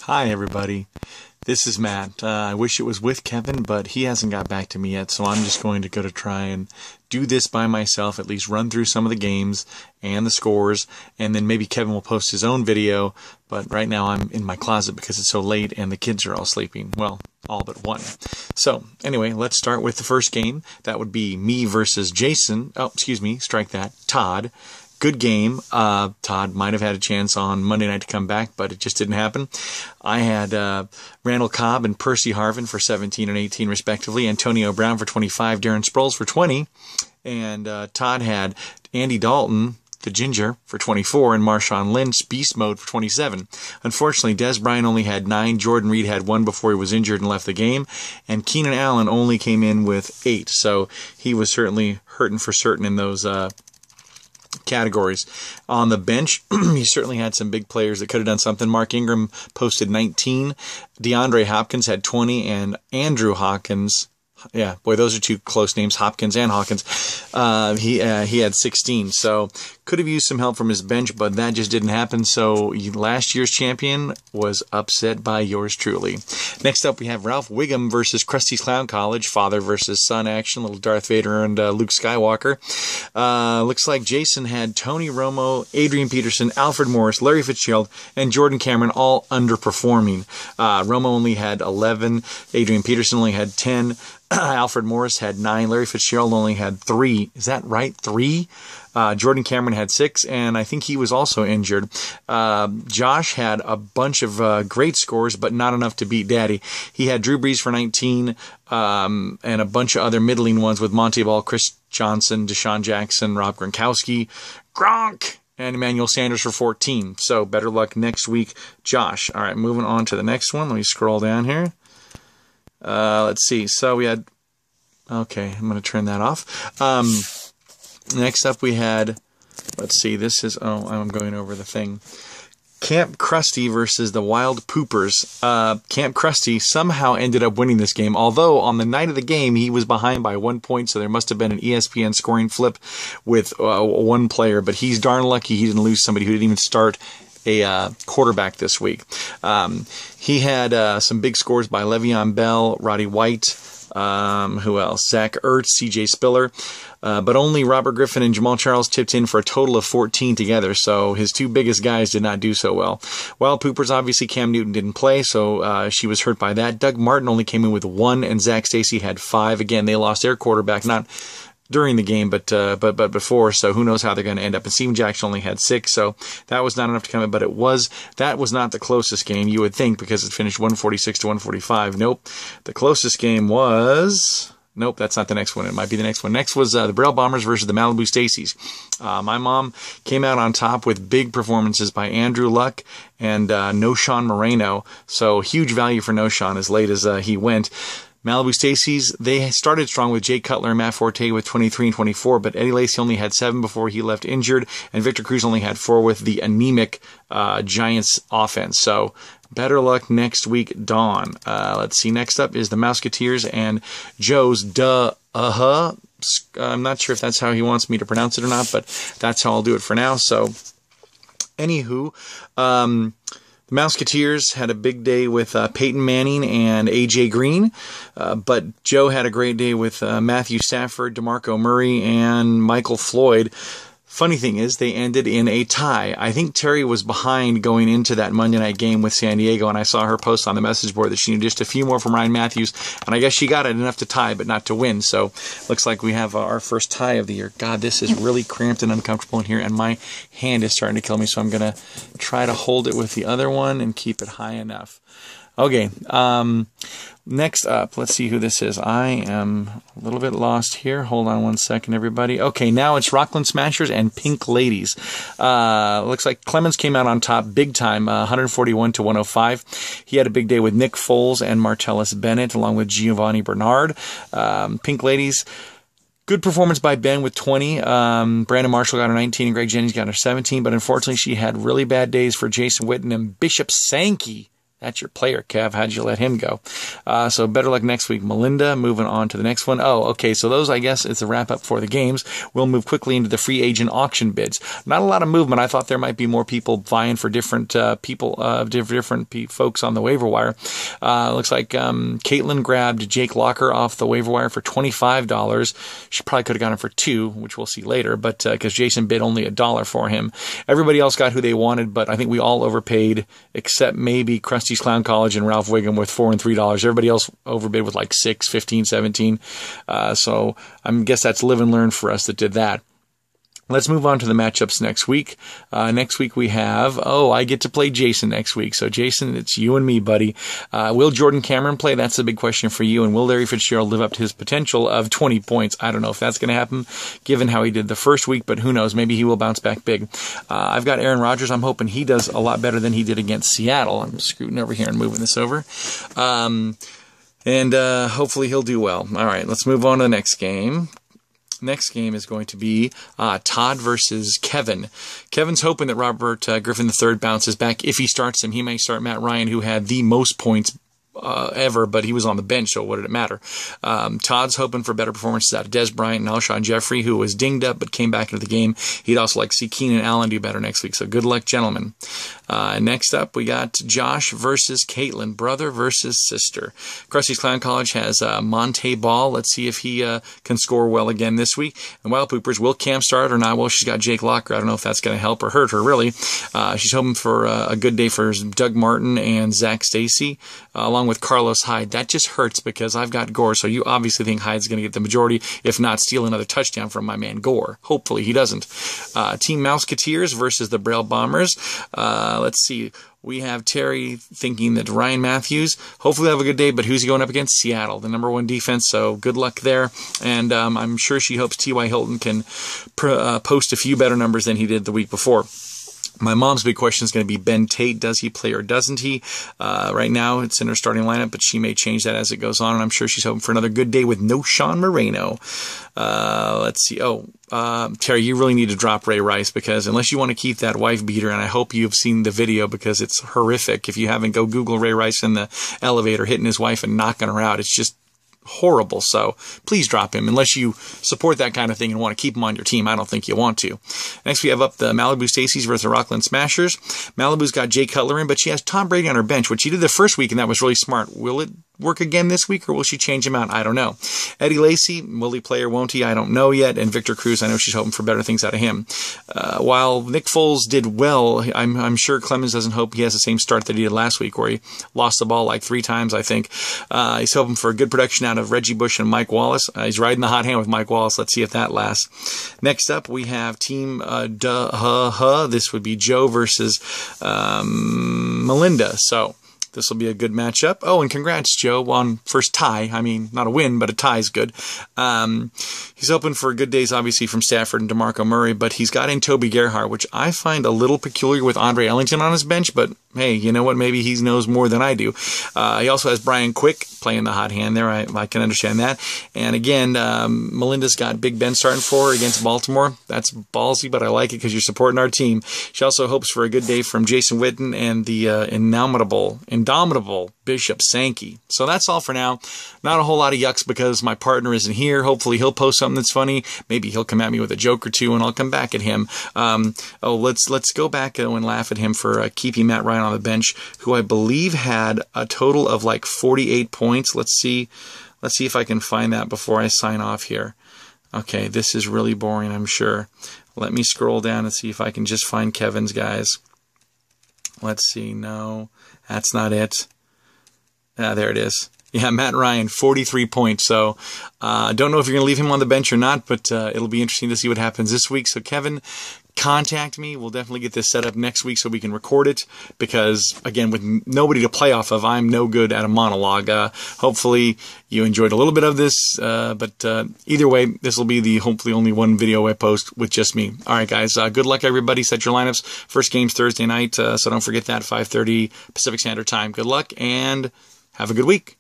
Hi, everybody. This is Matt. I wish it was with Kevin, but he hasn't got back to me yet, so I'm just going to go to try and do this by myself, at least run through some of the games and the scores, and then maybe Kevin will post his own video, but right now I'm in my closet because it's so late and the kids are all sleeping. Well, all but one. So, anyway, let's start with the first game. That would be me versus Jason. Oh, excuse me, strike that. Todd. Good game. Todd might have had a chance on Monday night to come back, but it just didn't happen. I had Randall Cobb and Percy Harvin for 17 and 18 respectively, Antonio Brown for 25, Darren Sproles for 20, and Todd had Andy Dalton, the Ginger, for 24, and Marshawn Lynch, Beast Mode, for 27. Unfortunately, Des Bryant only had 9, Jordan Reed had 1 before he was injured and left the game, and Keenan Allen only came in with 8, so he was certainly hurting for certain in those categories. On the bench, he certainly had some big players that could have done something. Mark Ingram posted 19, DeAndre Hopkins had 20, and Andrew Hawkins, yeah, boy, those are two close names, Hopkins and Hawkins, he had 16, so could have used some help from his bench, but that just didn't happen, so last year's champion was upset by yours truly. Next up, we have Ralph Wiggum versus Krusty's Clown College, father versus son action, little Darth Vader and Luke Skywalker. Looks like Jason had Tony Romo, Adrian Peterson, Alfred Morris, Larry Fitzgerald, and Jordan Cameron all underperforming. Romo only had 11, Adrian Peterson only had 10, Alfred Morris had 9, Larry Fitzgerald only had 3. Is that right? 3? Jordan Cameron had 6, and I think he was also injured. Josh had a bunch of great scores, but not enough to beat Daddy. He had Drew Brees for 19, and a bunch of other middling ones with Monty Ball, Chris Johnson, Deshaun Jackson, Rob Gronkowski, Gronk, and Emmanuel Sanders for 14. So better luck next week, Josh. All right, moving on to the next one. Let me scroll down here. Let's see. So we had... Okay, I'm going to turn that off. Next up we had... Let's see. This is... Oh, I'm going over the thing. Camp Krusty versus the Wild Poopers. Camp Krusty somehow ended up winning this game, although on the night of the game he was behind by 1 point, so there must have been an ESPN scoring flip with one player, but he's darn lucky he didn't lose somebody who didn't even start a quarterback this week. He had some big scores by Le'Veon Bell, Roddy White, who else? Zach Ertz, C.J. Spiller, but only Robert Griffin and Jamal Charles tipped in for a total of 14 together, so his two biggest guys did not do so well. Wild Poopers, obviously Cam Newton didn't play, so she was hurt by that. Doug Martin only came in with 1, and Zach Stacy had 5. Again, they lost their quarterback, not during the game, but before, so who knows how they're going to end up. And Steven Jackson only had 6, so that was not enough to come in, but that was not the closest game, you would think, because it finished 146 to 145. Nope. The closest game was... Nope, that's not the next one. It might be the next one. Next was the Braille Bombers versus the Malibu Staceys. My mom came out on top with big performances by Andrew Luck and Noshawn Moreno, so huge value for Noshawn as late as he went. Malibu Staceys, they started strong with Jay Cutler and Matt Forte with 23 and 24, but Eddie Lacy only had 7 before he left injured, and Victor Cruz only had 4 with the anemic Giants offense. So better luck next week, Dawn. Let's see, next up is the Mouseketeers and Joe's I'm not sure if that's how he wants me to pronounce it or not, but that's how I'll do it for now. So, anywho, the Mouseketeers had a big day with Peyton Manning and A.J. Green, but Joe had a great day with Matthew Stafford, DeMarco Murray, and Michael Floyd. Funny thing is, they ended in a tie. I think Terry was behind going into that Monday night game with San Diego, and I saw her post on the message board that she needed just a few more from Ryan Matthews, and I guess she got it enough to tie, but not to win. So, looks like we have our first tie of the year. God, this is really cramped and uncomfortable in here, and my hand is starting to kill me, so I'm going to try to hold it with the other one and keep it high enough. Okay, next up, let's see who this is. I am a little bit lost here. Hold on one second, everybody. Okay, now it's Rockland Smashers and Pink Ladies. Looks like Clemens came out on top big time, 141 to 105. He had a big day with Nick Foles and Martellus Bennett, along with Giovanni Bernard. Pink Ladies, good performance by Ben with 20. Brandon Marshall got her 19 and Greg Jennings got her 17, but unfortunately she had really bad days for Jason Witten and Bishop Sankey That's your player, Kev. How'd you let him go? So better luck next week, Melinda. Moving on to the next one. Oh, okay. So those, I guess, is a wrap up for the games. We'll move quickly into the free agent auction bids. Not a lot of movement. I thought there might be more people vying for different folks on the waiver wire. Looks like Caitlin grabbed Jake Locker off the waiver wire for $25. She probably could have gotten him for $2, which we'll see later, but because Jason bid only $1 for him. Everybody else got who they wanted, but I think we all overpaid, except maybe Krusty's Clown College and Ralph Wiggum with $4 and $3. Everybody else overbid with like 6, 15, 17. So I guess that's live and learn for us that did that. Let's move on to the matchups next week. Next week we have, I get to play Jason next week. So Jason, it's you and me, buddy. Will Jordan Cameron play? That's the big question for you. And will Larry Fitzgerald live up to his potential of 20 points? I don't know if that's going to happen, given how he did the first week, but who knows? Maybe he will bounce back big. I've got Aaron Rodgers. I'm hoping he does a lot better than he did against Seattle. I'm scooting over here and moving this over. And hopefully he'll do well. All right, let's move on to the next game. Next game is going to be Todd versus Kevin. Kevin's hoping that Robert Griffin III bounces back. If he starts him, he may start Matt Ryan, who had the most points ever, but he was on the bench, so what did it matter? Todd's hoping for better performances out of Des Bryant and Alshon Jeffrey, who was dinged up but came back into the game. He'd also like to see Keenan Allen do better next week, so good luck, gentlemen. Next up, we got Josh versus Caitlin, brother versus sister. Krusty's Clown College has Monte Ball. Let's see if he can score well again this week. And Wild Poopers, will Cam start or not? Well, she's got Jake Locker. I don't know if that's going to help or hurt her, really. She's hoping for a good day for Doug Martin and Zach Stacy, along with Carlos Hyde. That just hurts because I've got Gore, so you obviously think Hyde's going to get the majority, if not steal another touchdown from my man Gore. Hopefully he doesn't. Team Mouseketeers versus the Braille Bombers. Let's see. We have Terry thinking that Ryan Matthews, hopefully have a good day, but who's he going up against? Seattle, the #1 defense, so good luck there. And I'm sure she hopes T.Y. Hilton can post a few better numbers than he did the week before. My mom's big question is going to be Ben Tate. Does he play or doesn't he? Right now, it's in her starting lineup, but she may change that as it goes on, and I'm sure she's hoping for another good day with no Sean Moreno. Let's see. Terry, you really need to drop Ray Rice, because unless you want to keep that wife beater, and I hope you've seen the video because it's horrific. If you haven't, go Google Ray Rice in the elevator hitting his wife and knocking her out. It's just horrible. So please drop him unless you support that kind of thing and want to keep him on your team. I don't think you want to. Next, we have up the Malibu Stacy's versus the Rockland Smashers. Malibu's got Jay Cutler in, but she has Tom Brady on her bench, which she did the first week, and that was really smart. Will it work again this week, or will she change him out? I don't know. Eddie Lacy, will he play or won't he? I don't know yet. And Victor Cruz, I know she's hoping for better things out of him. While Nick Foles did well, I'm sure Clemens doesn't hope he has the same start that he did last week, where he lost the ball like 3 times, I think. He's hoping for a good production out of Reggie Bush and Mike Wallace. He's riding the hot hand with Mike Wallace. Let's see if that lasts. Next up, we have Team This would be Joe versus Melinda. So this will be a good matchup. Oh, and congrats, Joe, on first tie. I mean, not a win, but a tie is good. He's hoping for good days, obviously, from Stafford and DeMarco Murray, but he's got in Toby Gerhart, which I find a little peculiar with Andre Ellington on his bench, but hey, you know what? Maybe he knows more than I do. He also has Brian Quick playing the hot hand there. I can understand that. And again, Melinda's got Big Ben starting for her against Baltimore. That's ballsy, but I like it because you're supporting our team. She also hopes for a good day from Jason Witten and the indomitable Bishop Sankey. So that's all for now. Not a whole lot of yucks because my partner isn't here. Hopefully he'll post something that's funny. Maybe he'll come at me with a joke or two, and I'll come back at him. Let's go back and laugh at him for keeping Matt Ryan on the bench, who I believe had a total of like 48 points. Let's see if I can find that before I sign off here. Okay, this is really boring, I'm sure. Let me scroll down and see if I can just find Kevin's guys. Let's see. No, that's not it. There it is. Yeah, Matt Ryan, 43 points. So don't know if you're going to leave him on the bench or not, but it'll be interesting to see what happens this week. So Kevin, contact me. We'll definitely get this set up next week so we can record it, because, again, with nobody to play off of, I'm no good at a monologue. Hopefully you enjoyed a little bit of this, but either way, this will be the hopefully only one video I post with just me. All right, guys, good luck, everybody. Set your lineups. First game's Thursday night, so don't forget that, 5:30 Pacific Standard Time. Good luck, and have a good week.